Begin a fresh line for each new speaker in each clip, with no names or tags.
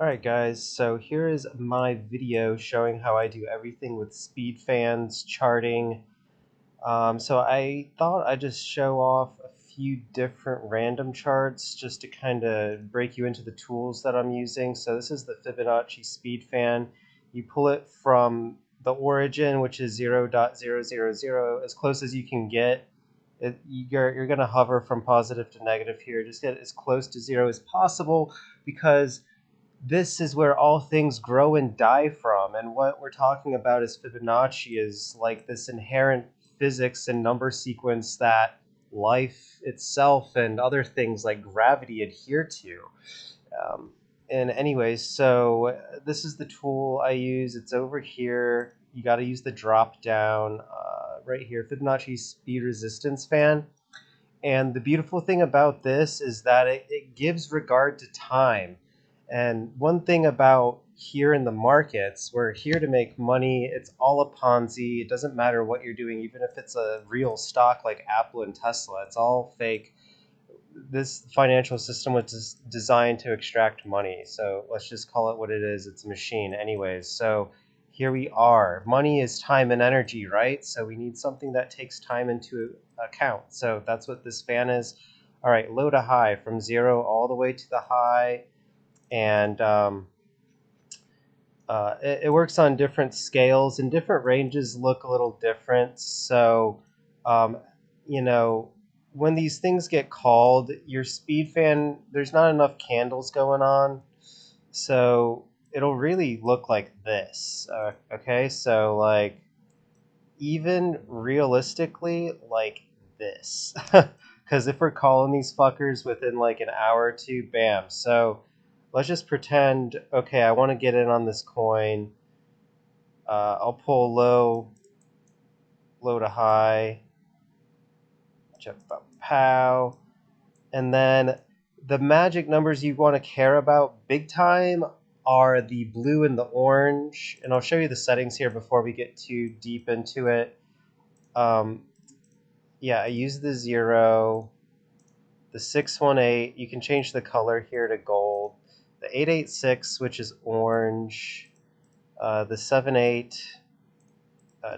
Alright guys, so here is my video showing how I do everything with Speedfan's charting. So I thought I'd just show off a few different random charts just to kind of break you into the tools that I'm using. So this is the Fibonacci Speedfan. You pull it from the origin, which is 0.000, as close as you can get. You're going to hover from positive to negative here. Just get as close to 0 as possible because this is where all things grow and die from. And what we're talking about is Fibonacci is like this inherent physics and number sequence that life itself and other things like gravity adhere to. And anyways, so this is the tool I use. It's over here. You got to use the drop down right here, Fibonacci speed resistance fan. And the beautiful thing about this is that it gives regard to time. And one thing about here in the markets, we're here to make money. It's all a Ponzi. It doesn't matter what you're doing, even if it's a real stock like Apple and Tesla. It's all fake. This financial system was designed to extract money. So let's just call it what it is. It's a machine anyways. So here we are. Money is time and energy, right? So we need something that takes time into account. So that's what this fan is. All right, low to high, from 0 all the way to the high. And it works on different scales, and different ranges look a little different. So, you know, when these things get called, your speed fan, there's not enough candles going on. So it'll really look like this. Okay, so like even realistically like this. Because if we're calling these fuckers within like an hour or two, bam. So let's just pretend, okay, I want to get in on this coin. I'll pull low to high, check about pow, and then the magic numbers you want to care about big time are the blue and the orange, and I'll show you the settings here before we get too deep into it. Yeah, I use the 0, the 618. You can change the color here to gold. The 886, which is orange. The 78,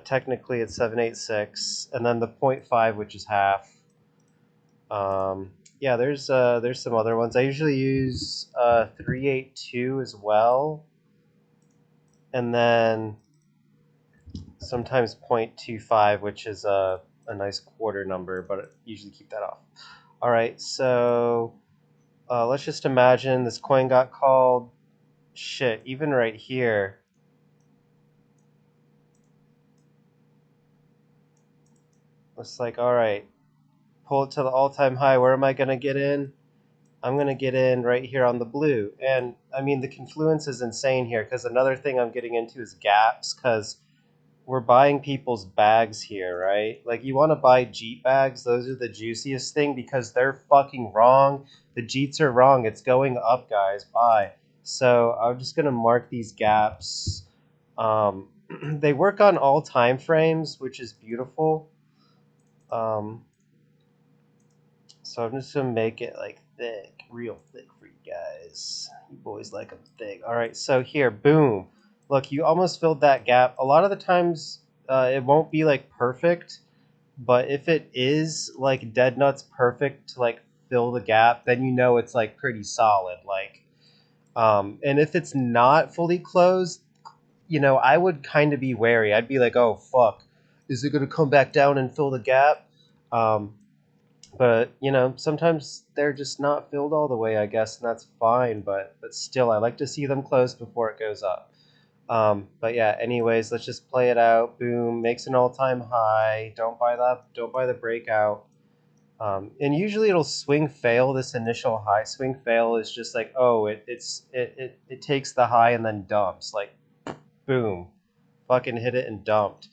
technically it's 786, and then the 0.5, which is half. Yeah, there's some other ones. I usually use 382 as well, and then sometimes 0.25, which is a nice quarter number, but I usually keep that off. All right, so let's just imagine this coin got called. Shit, even right here. It's like, all right, pull it to the all-time high. Where am I going to get in? I'm going to get in right here on the blue. And, I mean, the confluence is insane here, because another thing I'm getting into is gaps, because we're buying people's bags here, right? Like, you want to buy Jeet bags. Those are the juiciest thing, because they're fucking wrong. The Jeets are wrong. It's going up, guys. Buy. So I'm just going to mark these gaps. They work on all time frames, which is beautiful. So I'm just going to make it like thick, real thick for you guys. You boys like them thick. All right, so here, boom. Look, you almost filled that gap. A lot of the times it won't be like perfect, but if it is like dead nuts perfect to like fill the gap, then you know it's like pretty solid. Like, and if it's not fully closed, you know, I would kind of be wary. I'd be like, oh fuck, is it gonna come back down and fill the gap? But you know, sometimes they're just not filled all the way, I guess, and that's fine. But still, I like to see them closed before it goes up. But yeah, anyways, let's just play it out. Boom, makes an all-time high. Don't buy that. Don't buy the breakout. And usually it'll swing fail. This initial high swing fail is just like, oh, it takes the high and then dumps. Like, boom, fucking hit it and dumped.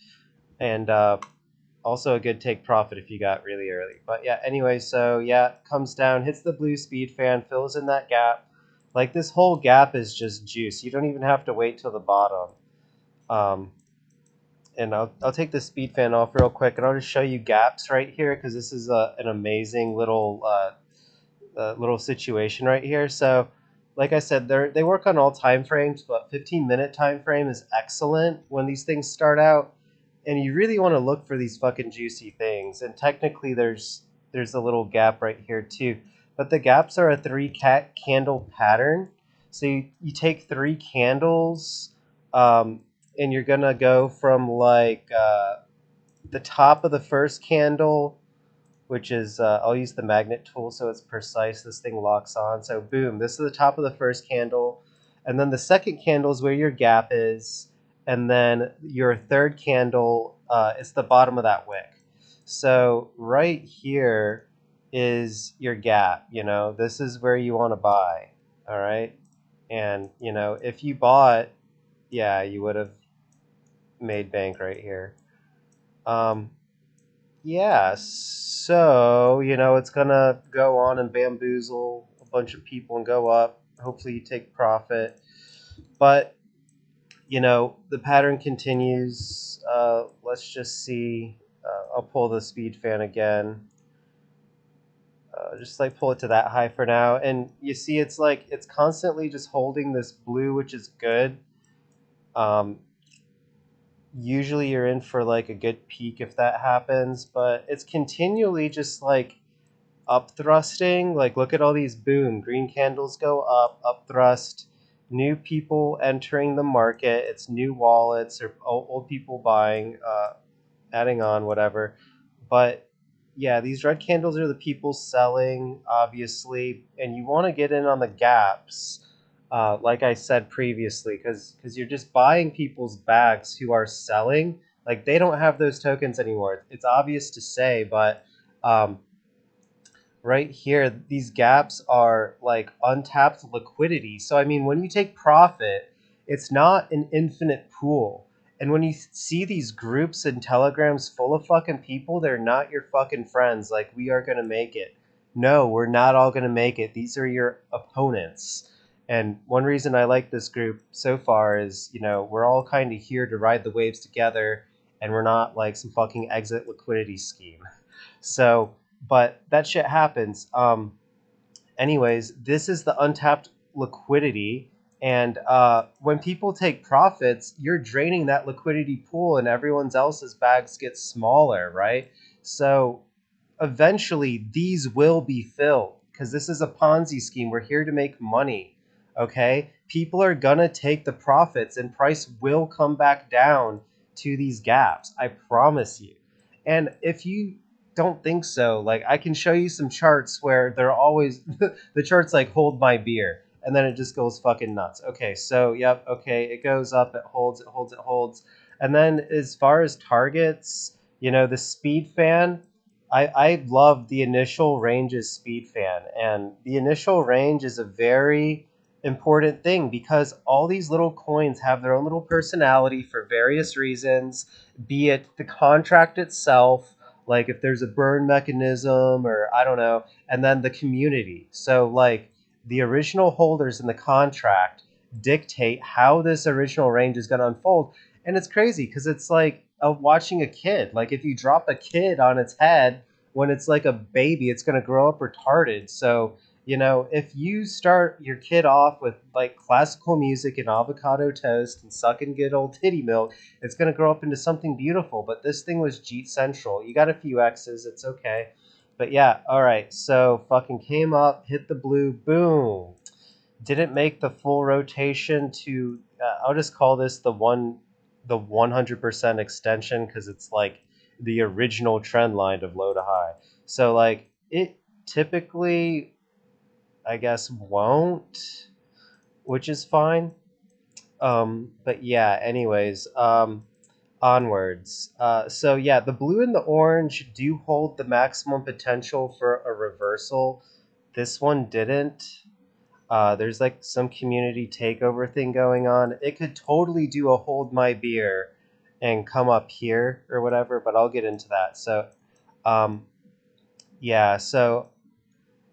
And also a good take profit if you got really early. But yeah, anyway, so yeah, comes down, hits the blue speed fan, fills in that gap. Like, this whole gap is just juice. You don't even have to wait till the bottom. And I'll take the speed fan off real quick, and I'll just show you gaps right here, because this is an amazing little little situation right here. So like I said, they work on all time frames, but 15-minute time frame is excellent when these things start out, and you really want to look for these fucking juicy things. And technically, there's a little gap right here too, but the gaps are a three candle pattern. So you take three candles, um, and you're gonna go from like the top of the first candle, which is I'll use the magnet tool so it's precise. This thing locks on. So boom, this is the top of the first candle, and then the second candle is where your gap is, and then your third candle is the bottom of that wick. So right here is your gap. This is where you want to buy. All right, and if you bought, yeah, you would have made bank right here. Um, Yeah, so, it's gonna go on and bamboozle a bunch of people and go up. Hopefully you take profit. But, the pattern continues. Let's just see. I'll pull the speed fan again. Just like pull it to that high for now. And you see it's like it's constantly just holding this blue, which is good. Um, Usually you're in for like a good peak if that happens, but it's continually just like up thrusting. Like, look at all these boom green candles go up thrust, new people entering the market. It's new wallets or old people buying, adding on whatever. But yeah, these red candles are the people selling, obviously, and you want to get in on the gaps, like I said previously, because you're just buying people's bags who are selling. Like, they don't have those tokens anymore. It's obvious to say, but um, right here, these gaps are like untapped liquidity. So, I mean, when you take profit, it's not an infinite pool. And when you see these groups and telegrams full of fucking people, they're not your fucking friends. Like, we are going to make it. No, we're not all going to make it. These are your opponents. And one reason I like this group so far is, we're all kind of here to ride the waves together, and we're not like some fucking exit liquidity scheme. So, but that shit happens. Anyways, this is the untapped liquidity. And when people take profits, you're draining that liquidity pool and everyone else's bags get smaller, right? So eventually these will be filled because this is a Ponzi scheme. We're here to make money. Okay? People are going to take the profits and price will come back down to these gaps. I promise you. And if you don't think so, like, I can show you some charts where they're always the charts like hold my beer and then it just goes fucking nuts. Okay, so yep, okay, it goes up, it holds, it holds, it holds. And then as far as targets, the speed fan, I love the initial range as speed fan, and the initial range is a very important thing because all these little coins have their own little personality for various reasons, be it the contract itself, like if there's a burn mechanism or I don't know, and then the community. So like the original holders in the contract dictate how this original range is going to unfold. And it's crazy because it's like watching a kid. Like if you drop a kid on its head when it's like a baby, it's going to grow up retarded. So, if you start your kid off with like classical music and avocado toast and sucking good old titty milk, it's going to grow up into something beautiful. But this thing was Jeet Central. You got a few X's. It's okay. But yeah, all right. So fucking came up, hit the blue, boom. Didn't make the full rotation to. I'll just call this the 100% extension because it's like the original trend line of low to high. So like it typically, I guess, won't, which is fine. But yeah, anyways, onwards. So yeah, the blue and the orange do hold the maximum potential for a reversal. This one didn't. There's like some community takeover thing going on. It could totally do a hold my beer and come up here or whatever, but I'll get into that. So, um, yeah, so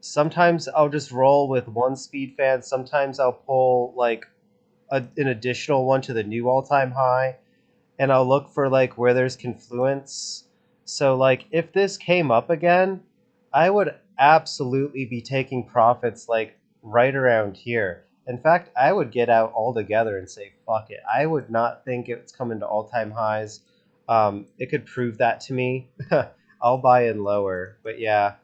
sometimes I'll just roll with one speed fan. Sometimes I'll pull like an additional one to the new all-time high, and I'll look for like where there's confluence. So like if this came up again, I would absolutely be taking profits like right around here. In fact, I would get out altogether and say, fuck it. I would not think it's coming to all-time highs. It could prove that to me. I'll buy in lower. But yeah.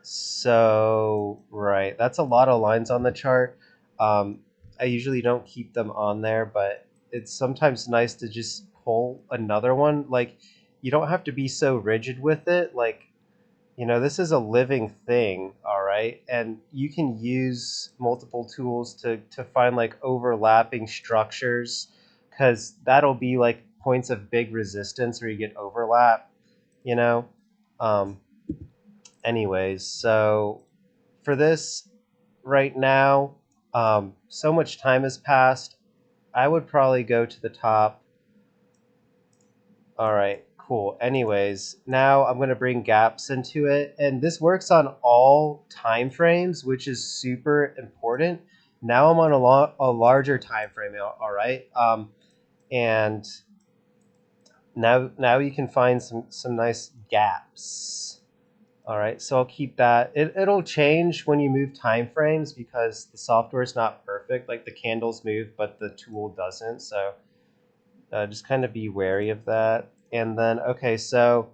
So, right. That's a lot of lines on the chart. Um, I usually don't keep them on there, but it's sometimes nice to just pull another one. Like, you don't have to be so rigid with it. Like, this is a living thing, all right? And you can use multiple tools to find like overlapping structures, because that'll be like points of big resistance where you get overlap, you know? Um, anyways, so for this right now, so much time has passed. I would probably go to the top. All right, cool. Anyways, now I'm going to bring gaps into it. And this works on all time frames, which is super important. Now I'm on a larger time frame, all right? And now you can find some nice gaps. All right, so I'll keep that. It'll change when you move time frames because the software is not perfect. Like the candles move, but the tool doesn't. So just kind of be wary of that. And then, okay, so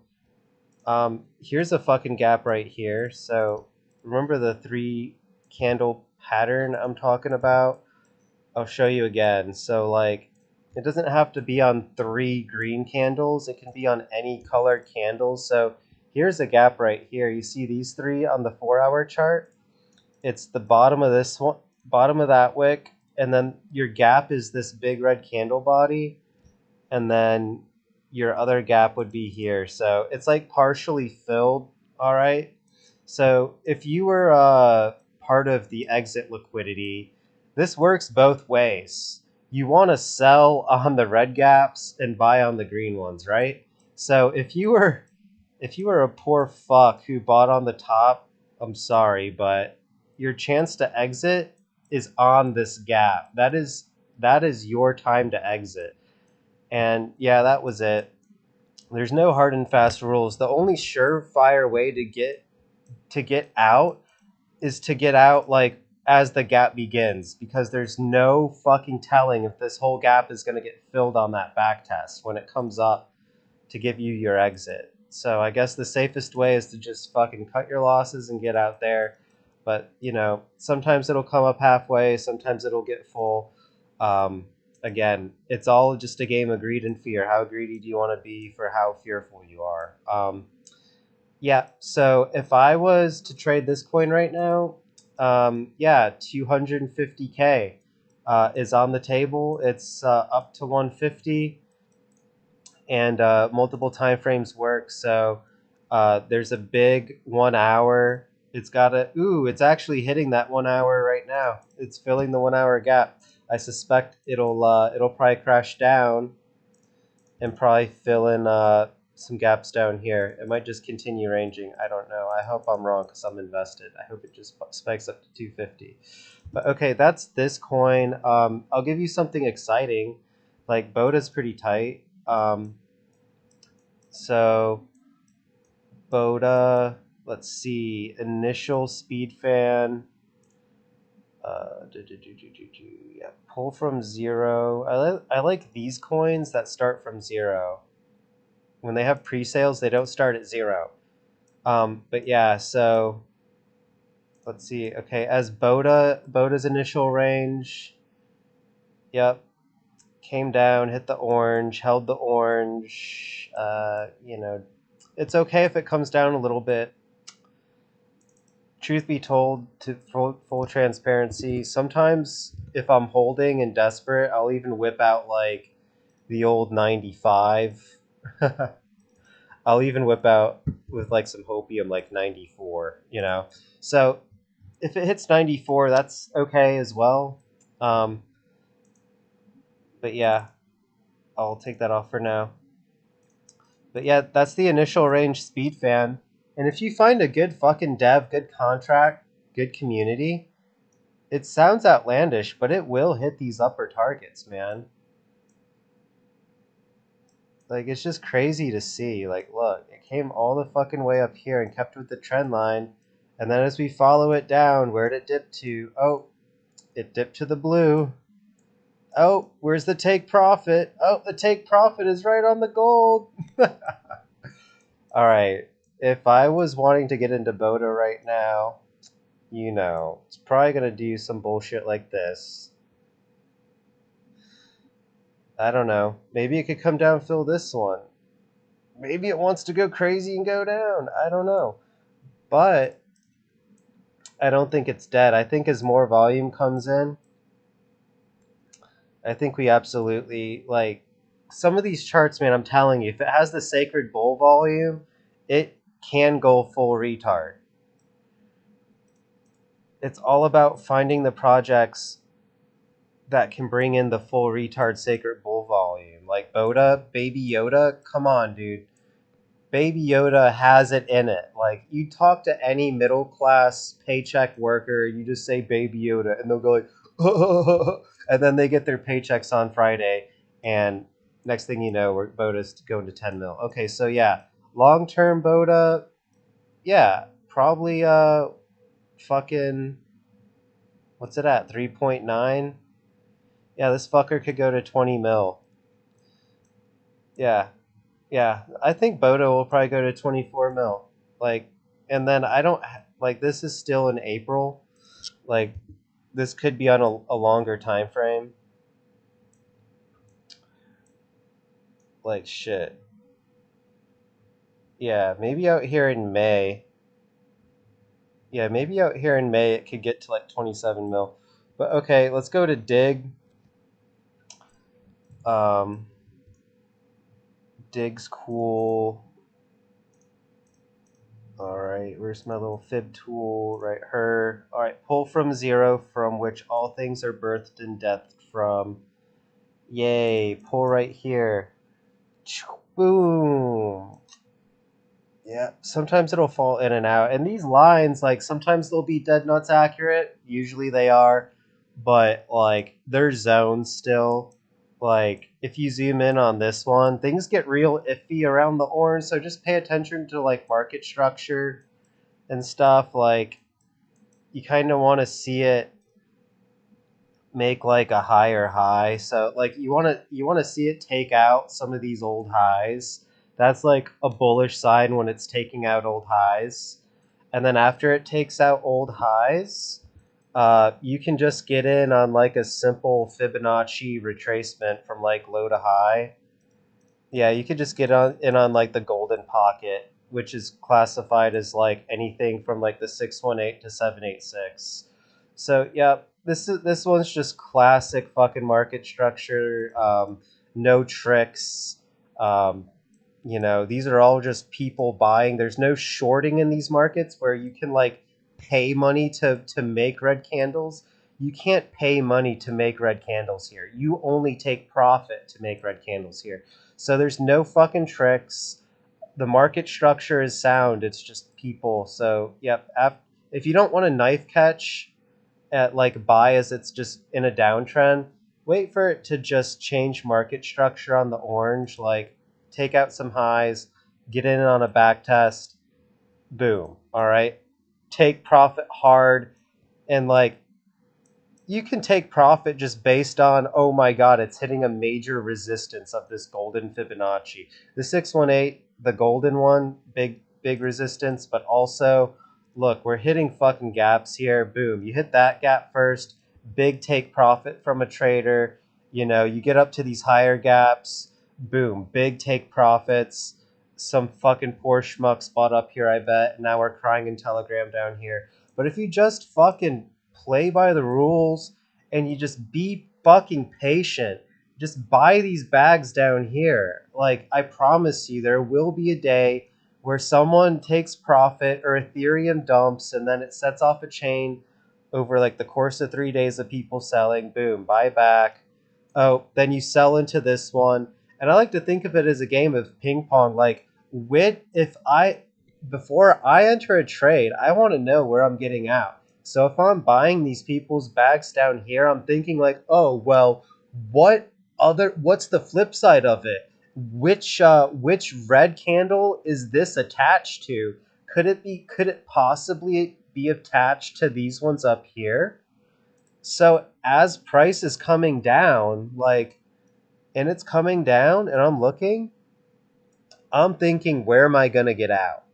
here's a fucking gap right here. So remember the 3 candle pattern I'm talking about? I'll show you again. So like, it doesn't have to be on 3 green candles. It can be on any colored candles. So here's a gap right here. You see these 3 on the 4-hour chart? It's the bottom of this one, bottom of that wick, and then your gap is this big red candle body, and then your other gap would be here. So it's like partially filled, all right? So if you were part of the exit liquidity, this works both ways. You want to sell on the red gaps and buy on the green ones, right? So if you were a poor fuck who bought on the top, I'm sorry, but your chance to exit is on this gap. That is your time to exit. And yeah, that was it. There's no hard and fast rules. The only surefire way to get out is to get out like as the gap begins, because there's no fucking telling if this whole gap is going to get filled on that back test when it comes up to give you your exit. So I guess the safest way is to just fucking cut your losses and get out there. But sometimes it'll come up halfway, sometimes it'll get full. Again, it's all just a game of greed and fear. How greedy do you want to be for how fearful you are? Yeah, so if I was to trade this coin right now, yeah, 250K is on the table. It's up to 150, and multiple time frames work. So there's a big 1 hour. It's actually hitting that 1 hour right now. It's filling the 1 hour gap. I suspect it'll probably crash down and probably fill in some gaps down here. It might just continue ranging. I don't know. I hope I'm wrong because I'm invested. I hope it just spikes up to 250. But okay, that's this coin. I'll give you something exciting. Like Boda's pretty tight. So Boda, let's see, initial Speedfan. Yeah, pull from 0. I like these coins that start from 0. When they have pre-sales, they don't start at 0. But yeah, so let's see. Okay, as Boda's initial range. Yep. Came down, hit the orange, held the orange. It's okay if it comes down a little bit. Truth be told, to full transparency, sometimes if I'm holding and desperate, I'll even whip out like the old 95. I'll even whip out with like some hopium like 94, So if it hits 94, that's okay as well. But yeah, I'll take that off for now. But yeah, that's the initial range Speedfan. And if you find a good fucking dev, good contract, good community, it sounds outlandish, but it will hit these upper targets, man. Like, it's just crazy to see. Like, look, it came all the fucking way up here and kept with the trend line. And then as we follow it down, where'd it dip to? Oh, It dipped to the blue. Oh, where's the take profit? Oh, the take profit is right on the gold. All right. If I was wanting to get into Boda right now, you know, it's probably going to do some bullshit like this. I don't know. Maybe it could come down, fill this one. Maybe it wants to go crazy and go down. I don't know. But I don't think it's dead. I think as more volume comes in, I think we absolutely, like, some of these charts, man, I'm telling you, if it has the sacred bull volume, it can go full retard. It's all about finding the projects that can bring in the full retard sacred bull volume. Like Boda, Baby Yoda, come on, dude. Baby Yoda has it in it. Like, you talk to any middle class paycheck worker, you just say Baby Yoda, and they'll go like, and then they get their paychecks on Friday, and next thing you know, Boda's going to 10 mil. Okay, so yeah, long term Boda, yeah, probably fucking, what's it at, 3.9? Yeah, this fucker could go to 20 mil. Yeah, yeah, I think Bodo will probably go to 24 mil. Like, and then I don't like, this is still in April. Like, this could be on a longer time frame. Like, shit. Yeah, maybe out here in May. Yeah, maybe out here in May it could get to like 27 mil. But okay, let's go to Dig. Um, Dig's cool. Alright, where's my little fib tool? Right, her. Alright, pull from zero, from which all things are birthed and deathed from. Yay, pull right here. Boom. Yeah, sometimes it'll fall in and out. And these lines, like, sometimes they'll be dead nuts accurate. Usually they are. But, like, they're zones still. Like, if you zoom in on this one, things get real iffy around the orange. So just pay attention to, like, market structure and stuff. Like, you kind of want to see it make, like, a higher high. So, like, you want to see it take out some of these old highs. That's like a bullish sign when it's taking out old highs. And then after it takes out old highs, you can just get in on like a simple Fibonacci retracement from like low to high. Yeah, you could just get in on like the golden pocket, which is classified as like anything from like the 618 to 786. So yeah, this one's just classic fucking market structure. No tricks. Um, you know, these are all just people buying. There's no shorting in these markets where you can like pay money to make red candles. You can't pay money to make red candles here. You only take profit to make red candles here. So there's no fucking tricks. The market structure is sound. It's just people. So, yep. If you don't want a knife catch at like buy as it's just in a downtrend, wait for it to just change market structure on the orange. Like, take out some highs, get in on a back test, boom. All right. Take profit hard, and like, you can take profit just based on, oh my god, it's hitting a major resistance of this golden Fibonacci. The 618, the golden one, big resistance, but also, look, we're hitting fucking gaps here. Boom, you hit that gap first, big take profit from a trader. You know, you get up to these higher gaps, boom, big take profits. Some fucking poor schmuck spot up here, I bet. Now we're crying in Telegram down here. But if you just fucking play by the rules and you just be fucking patient, just buy these bags down here. Like, I promise you, there will be a day where someone takes profit or Ethereum dumps and then it sets off a chain over like the course of 3 days of people selling. Boom, buy back. Oh, then you sell into this one. And I like to think of it as a game of ping pong. Like, before I enter a trade, I want to know where I'm getting out. So if I'm buying these people's bags down here, I'm thinking like, oh, well, what's the flip side of it? Which red candle is this attached to? Could it possibly be attached to these ones up here? So as price is coming down, like, and it's coming down, and I'm looking, I'm thinking, where am I gonna get out?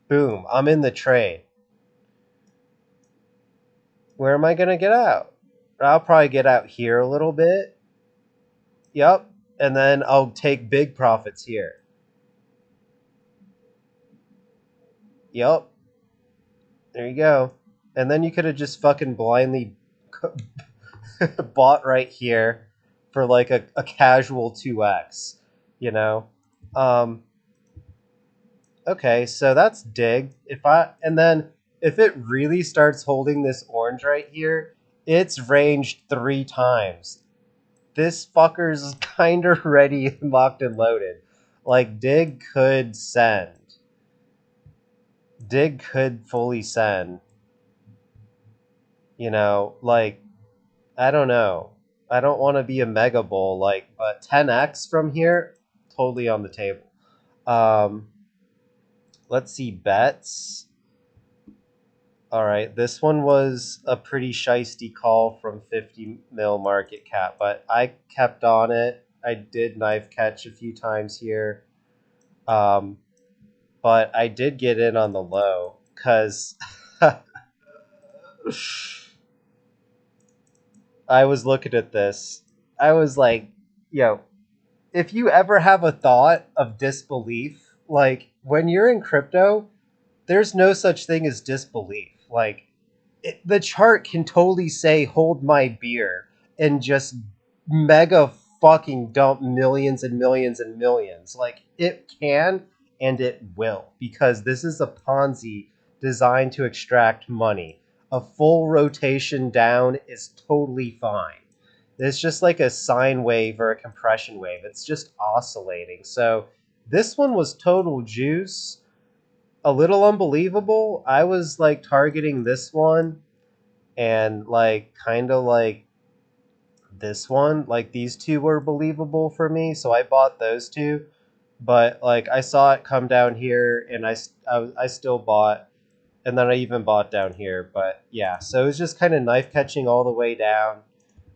Boom, I'm in the trade. Where am I gonna get out? I'll probably get out here a little bit. Yep. And then I'll take big profits here. Yep. There you go. And then you could have just fucking blindly bought right here for like a casual 2x, you know? Um, okay, so that's dig. And then if it really starts holding this orange right here, it's ranged 3 times. This fucker's kind of ready, locked and loaded. Like, dig could send. Dig could fully send. You know, like, I don't know. I don't want to be a mega bull, like, but 10x from here, totally on the table. Um, let's see, bets. All right, this one was a pretty shisty call from 50 mil market cap, but I kept on it. I did knife catch a few times here. Um, but I did get in on the low because I was looking at this. I was like, yo, if you ever have a thought of disbelief, like when you're in crypto, there's no such thing as disbelief. Like the chart can totally say, hold my beer, and just mega fucking dump millions and millions and millions. Like it can and it will, because this is a Ponzi designed to extract money. A full rotation down is totally fine. It's just like a sine wave or a compression wave. It's just oscillating. So this one was total juice. A little unbelievable. I was like targeting this one and like kind of like this one. Like these two were believable for me, so I bought those two. But like I saw it come down here, and I still bought, and then I even bought down here. But yeah, so it was just kind of knife catching all the way down.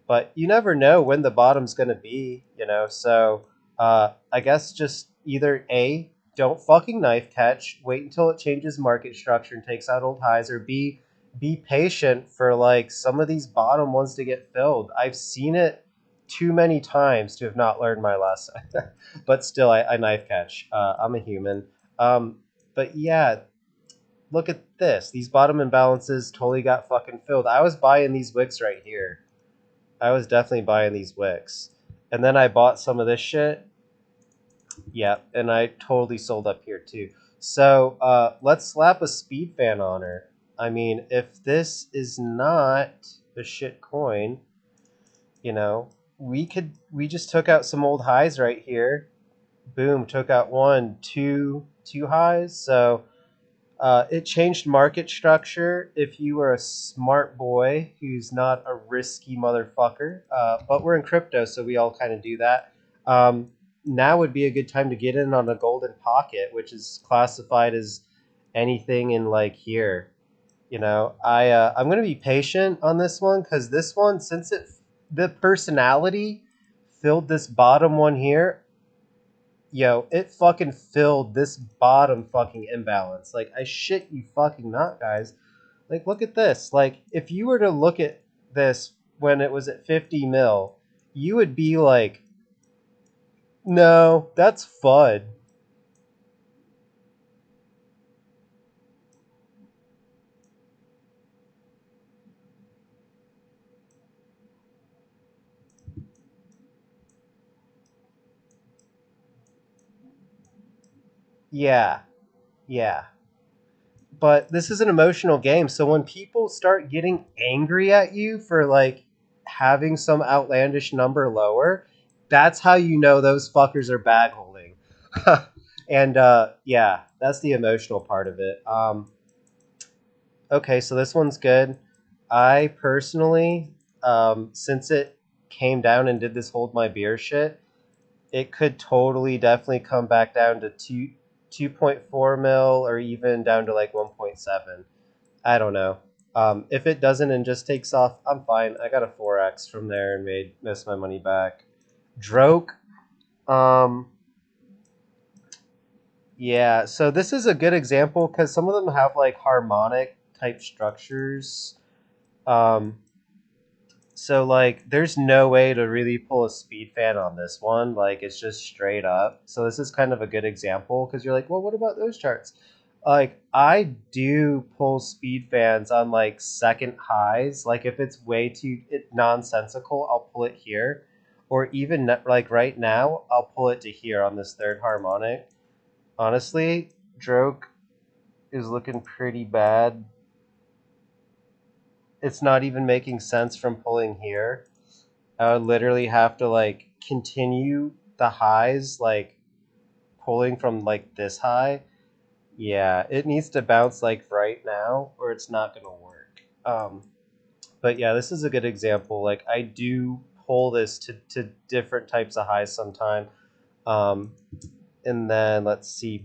But you never know when the bottom's going to be, you know. So I guess just either A, don't fucking knife catch, wait until it changes market structure and takes out old highs, or B, be patient for like some of these bottom ones to get filled. I've seen it too many times to have not learned my lesson. But still, I knife catch. I'm a human. Um, but yeah, look at this. These bottom imbalances totally got fucking filled. I was buying these wicks right here. I was definitely buying these wicks. And then I bought some of this shit. Yep, and I totally sold up here too. So let's slap a speed fan on her. I mean, if this is not a shit coin, you know, we just took out some old highs right here. Boom, took out two highs. So it changed market structure if you were a smart boy who's not a risky motherfucker. But we're in crypto, so we all kind of do that. Um, Now would be a good time to get in on a golden pocket, which is classified as anything in like here. You know, I'm gonna be patient on this one because this one, since the personality filled this bottom one here, yo, it fucking filled this bottom fucking imbalance. Like, I shit you fucking not, guys. Like, look at this. Like, if you were to look at this when it was at 50 mil, you would be like, no, that's FUD. Yeah, yeah. But this is an emotional game. So when people start getting angry at you for like having some outlandish number lower, that's how you know those fuckers are bag holding. And yeah, that's the emotional part of it. Okay, so this one's good. I personally, since it came down and did this hold my beer shit, it could totally definitely come back down to 2.4 mil, or even down to like 1.7. I don't know. If it doesn't and just takes off, I'm fine. I got a 4x from there and made most of my money back. Droke. Um, yeah, so this is a good example because some of them have like harmonic type structures. Um, so like there's no way to really pull a speed fan on this one. Like it's just straight up. So this is kind of a good example because you're like, well, what about those charts? Like I do pull speed fans on like second highs. Like if it's way too nonsensical, I'll pull it here. Or even like right now, I'll pull it to here on this third harmonic. Honestly, Droke is looking pretty bad. It's not even making sense from pulling here. I would literally have to like continue the highs, like pulling from like this high. Yeah, it needs to bounce like right now or it's not going to work. But yeah, this is a good example. Like I do pull this to different types of highs sometime. Um, and then let's see,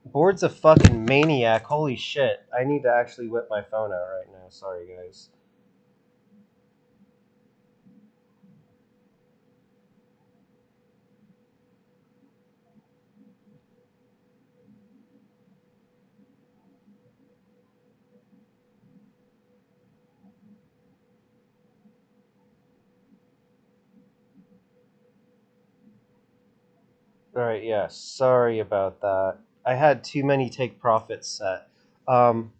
Board's a fucking maniac. Holy shit. I need to actually whip my phone out right now. Sorry, guys. All right, yeah. Sorry about that. I had too many take profits set. Um,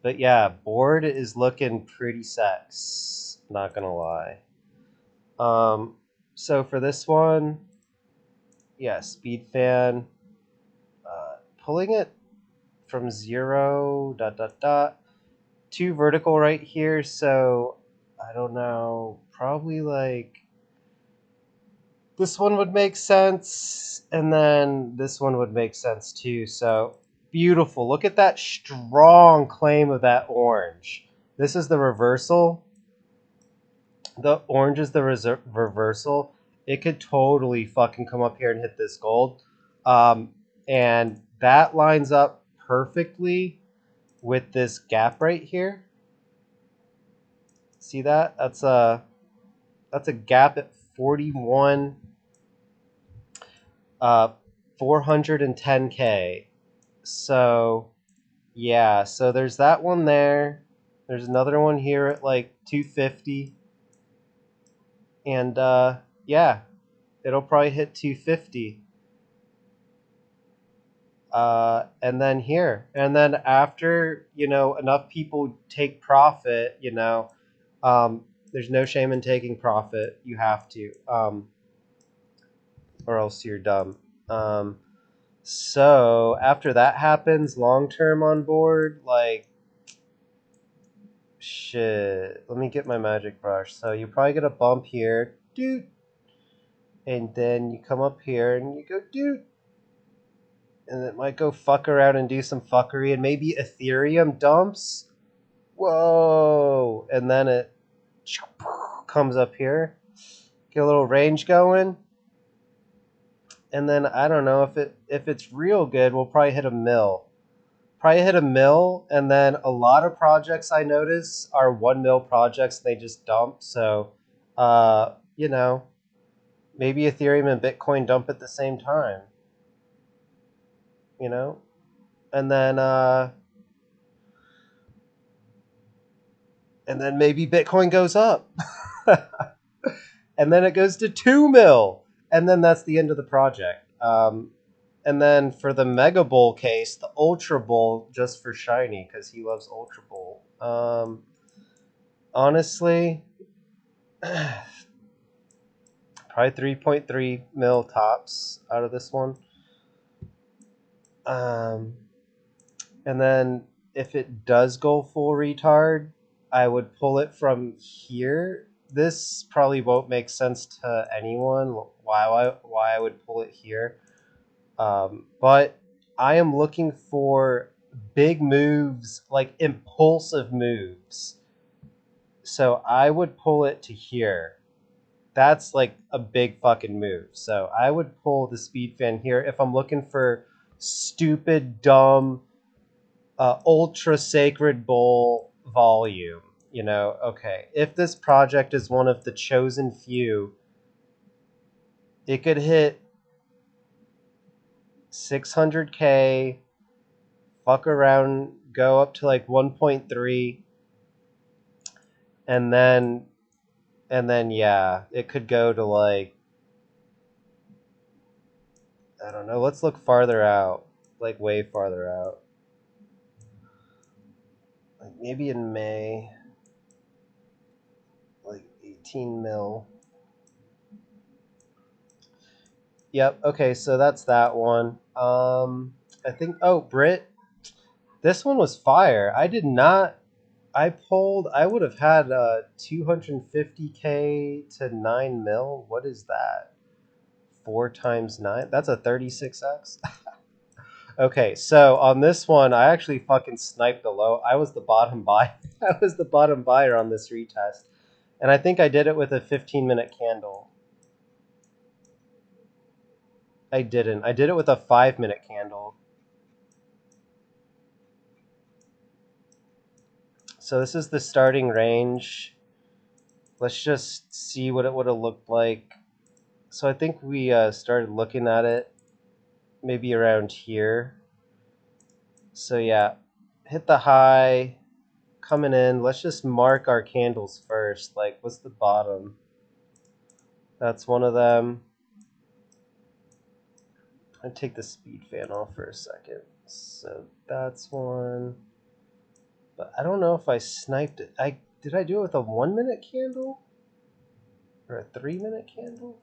but yeah, board is looking pretty sex. Not gonna lie. Um, so for this one, yeah, speed fan. Pulling it from zero dot dot dot to vertical right here. So I don't know. Probably like this one would make sense, and then this one would make sense too. So beautiful. Look at that strong claim of that orange. This is the reversal. The orange is the reversal. It could totally fucking come up here and hit this gold. And that lines up perfectly with this gap right here. See that? That's a gap at 41 410k. So yeah, so there's that one there. There's another one here at like 250. And yeah, it'll probably hit 250. And then here. And then after, enough people take profit, there's no shame in taking profit. You have to. Or else you're dumb. So after that happens, long term on board, like shit. Let me get my magic brush. So you probably get a bump here, dude, and then you come up here and you go, dude, and it might go fuck around and do some fuckery, and maybe Ethereum dumps. Whoa, and then it comes up here, get a little range going, and then I don't know if it's real good, we'll probably hit a mill. And then a lot of projects I notice are 1 mil projects. They just dump. So, maybe Ethereum and Bitcoin dump at the same time. You know, and then maybe Bitcoin goes up, and then it goes to 2 mil, and then that's the end of the project. And then for the Mega Bull case, the Ultra Bull just for shiny because he loves Ultra Bull. Honestly, probably 3.3 mil tops out of this one. And then if it does go full retard, I would pull it from here. This probably won't make sense to anyone why I would pull it here. But I am looking for big moves, like impulsive moves. So I would pull it to here. That's like a big fucking move. So I would pull the speed fan here if I'm looking for stupid, dumb, ultra sacred bull volume. You know, okay, if this project is one of the chosen few, it could hit 600K, fuck around, go up to like 1.3, and then yeah, it could go to like, I don't know, let's look farther out, like way farther out. Like maybe in May, like 18 mil. Yep, okay, so that's that one. I think, oh, Brit, this one was fire. I did not, I would have had 250K to 9 mil. What is that? 4 times 9? That's a 36x. Okay, so on this one, I actually fucking sniped the low. I was the bottom buy. I was the bottom buyer on this retest. And I think I did it with a 15-minute candle. I didn't. I did it with a 5-minute candle. So this is the starting range. Let's just see what it would have looked like. So I think we started looking at it maybe around here. So yeah, hit the high, coming in. Let's just mark our candles first. Like, what's the bottom? That's one of them. I'm gonna take the speed fan off for a second. So that's one. But I don't know if I sniped it. Did I do it with a 1-minute candle? Or a 3-minute candle?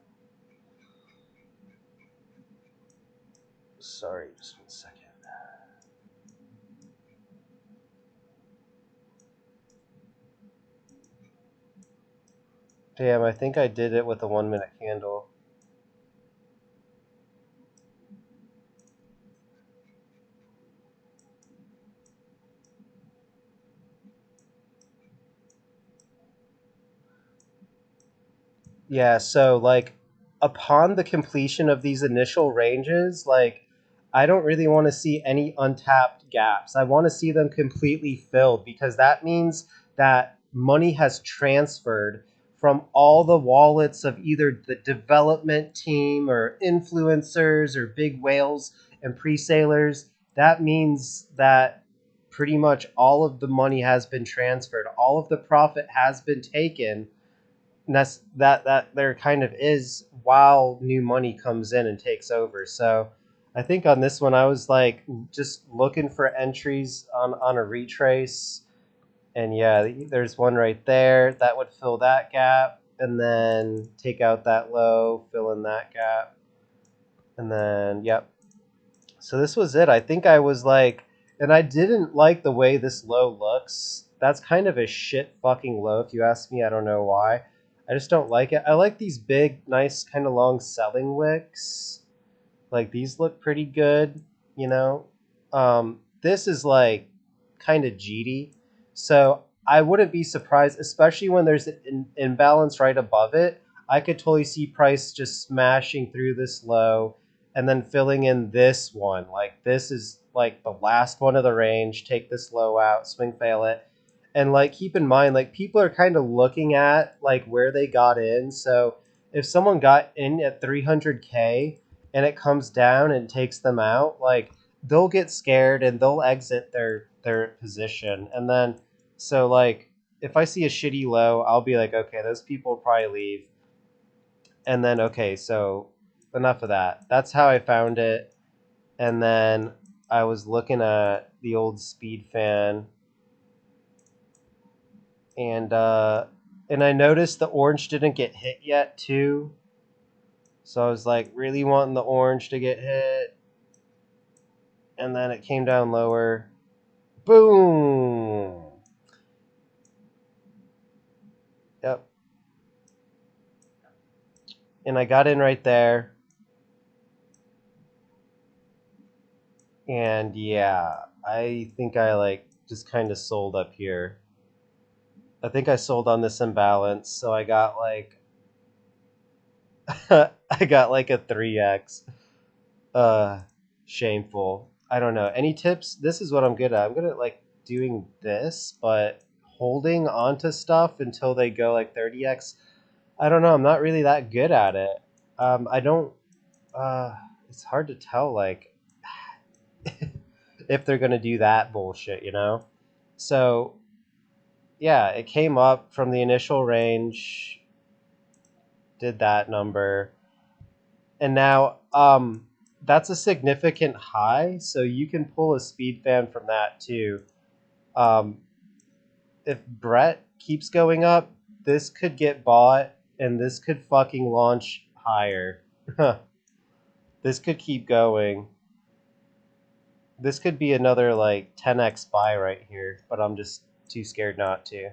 Sorry, just 1 second. Damn, I think I did it with a 1-minute candle. Yeah, so like upon the completion of these initial ranges, like I don't really want to see any untapped gaps. I want to see them completely filled because that means that money has transferred from all the wallets of either the development team or influencers or big whales and pre-salers. That means that pretty much all of the money has been transferred. All of the profit has been taken, and that there kind of is while new money comes in and takes over. So I think on this one I was like just looking for entries on a retrace, and yeah, there's one right there that would fill that gap, and then take out that low, fill in that gap, and then yep. So this was it. I think I was like, and I didn't like the way this low looks. That's kind of a shit fucking low if you ask me. I don't know why. I just don't like it. I like these big, nice, kind of long selling wicks. Like these look pretty good, you know. This is like kind of GD. So I wouldn't be surprised, especially when there's an imbalance right above it. I could totally see price just smashing through this low and then filling in this one. Like this is like the last one of the range. Take this low out, swing fail it. And like keep in mind, like people are kind of looking at like where they got in. So if someone got in at 300K and it comes down and takes them out, like they'll get scared and they'll exit their position. And then so like if I see a shitty low, I'll be like, okay, those people will probably leave. And then okay, so enough of that. That's how I found it. And then I was looking at the old speed fan, and I noticed the orange didn't get hit yet too. So I was like really wanting the orange to get hit, and then it came down lower. Boom. Yep. And I got in right there. And yeah, I think I like just kind of sold up here. I think I sold on this imbalance, so I got like I got like a 3x. Uh Shameful. I don't know. Any tips? This is what I'm good at. I'm good at like doing this, but holding onto stuff until they go like 30x. I don't know. I'm not really that good at it. I don't. Uh, it's hard to tell like if they're gonna do that bullshit, you know. So yeah, it came up from the initial range, did that number, and now that's a significant high. So you can pull a speed fan from that too. Um, if Brett keeps going up, this could get bought, and this could fucking launch higher. This could keep going. This could be another like 10x buy right here, but I'm just too scared not to.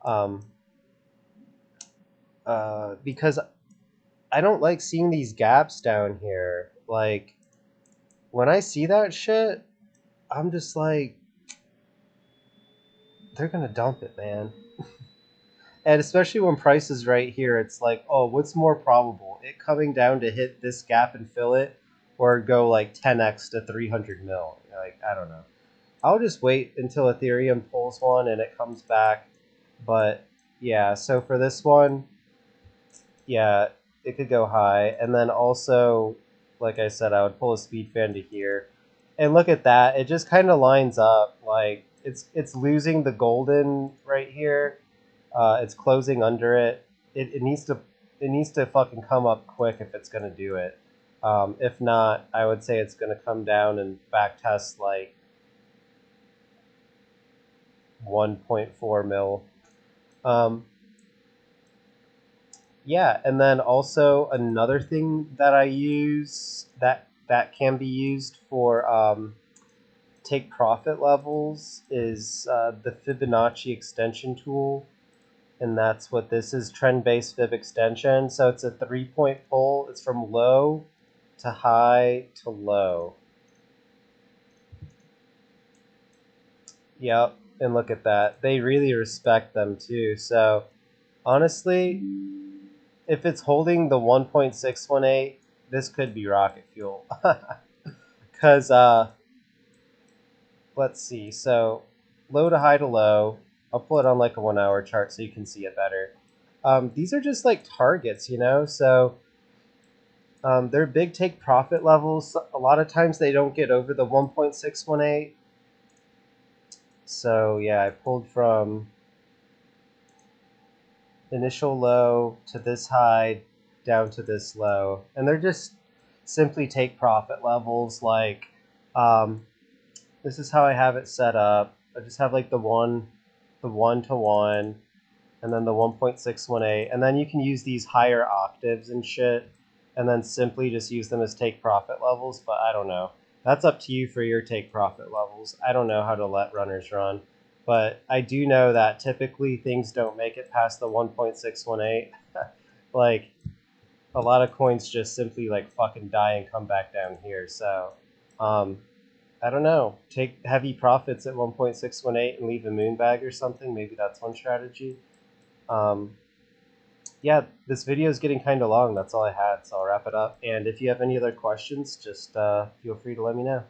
Um, because I don't like seeing these gaps down here. Like, when I see that shit, I'm just like, they're gonna dump it, man. And especially when price is right here, it's like, oh, what's more probable? It coming down to hit this gap and fill it, or go like 10x to 300 mil? Like, I don't know. I'll just wait until Ethereum pulls one and it comes back. But yeah, so for this one, yeah, it could go high. And then also, like I said, I would pull a speed fan to here. And look at that. It just kind of lines up. Like it's losing the golden right here. It's closing under it. It needs to fucking come up quick if it's gonna do it. If not, I would say it's gonna come down and back test like 1.4 mil. Um, yeah, and then also another thing that I use that can be used for take profit levels is the Fibonacci extension tool, and that's what this is, trend-based fib extension. So it's a 3-point pull. It's from low to high to low. Yep, and look at that. They really respect them too. So honestly, if it's holding the 1.618, this could be rocket fuel. Because, let's see. So low to high to low. I'll pull it on like a 1 hour chart so you can see it better. These are just like targets, you know? So they're big take profit levels. A lot of times they don't get over the 1.618. So yeah, I pulled from initial low to this high down to this low, and they're just simply take profit levels. Like this is how I have it set up. I just have like the 1 to 1, and then the 1.618, and then you can use these higher octaves and shit, and then simply just use them as take profit levels. But I don't know. That's up to you for your take profit levels. I don't know how to let runners run. But I do know that typically things don't make it past the 1.618. Like, a lot of coins just simply like fucking die and come back down here. So, um, I don't know. Take heavy profits at 1.618 and leave a moon bag or something. Maybe that's one strategy. Um, yeah, this video is getting kind of long. That's all I had, so I'll wrap it up. And if you have any other questions, just feel free to let me know.